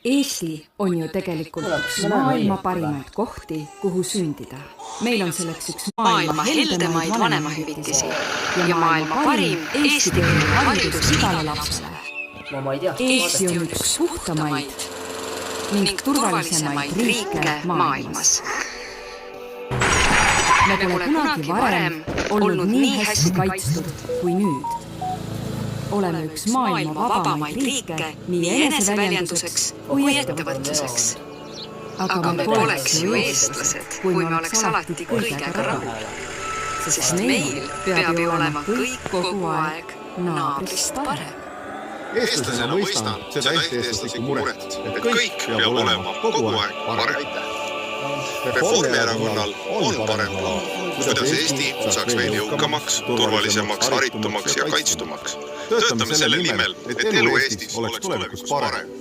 Eesti on ju tegelikult üks maailma parimaid kohti, kuhu sündida. Meil on selleks üks maailma heldemaid vanemahüvitisi ja maailma parim eestikeelne haridus igale lapsele. Eesti on üks puhtamaid ning turvalisemaid riike maailmas. Me pole kunagi varem olnud nii hästi kaitstud kui nüüd. Oleme üks maailma vabamaid riike nii eneseväljenduseks kui ettevõtluseks. Aga me poleks ju eestlased, kui me oleks alati kõigega rahul. Sest meil peab ju olema kõik kogu aeg naabrist parem. Eestlasena mõistan seda eestlaslikku muret, et kõik peab olema kogu aeg parem. Reformierakonnal on parem plaan, kuidas Eesti saaks veel jõukamaks, turvalisemaks, haritumaks ja kaitstumaks. Töötame selle nimel, et elu Eestis oleks tulevikus parem.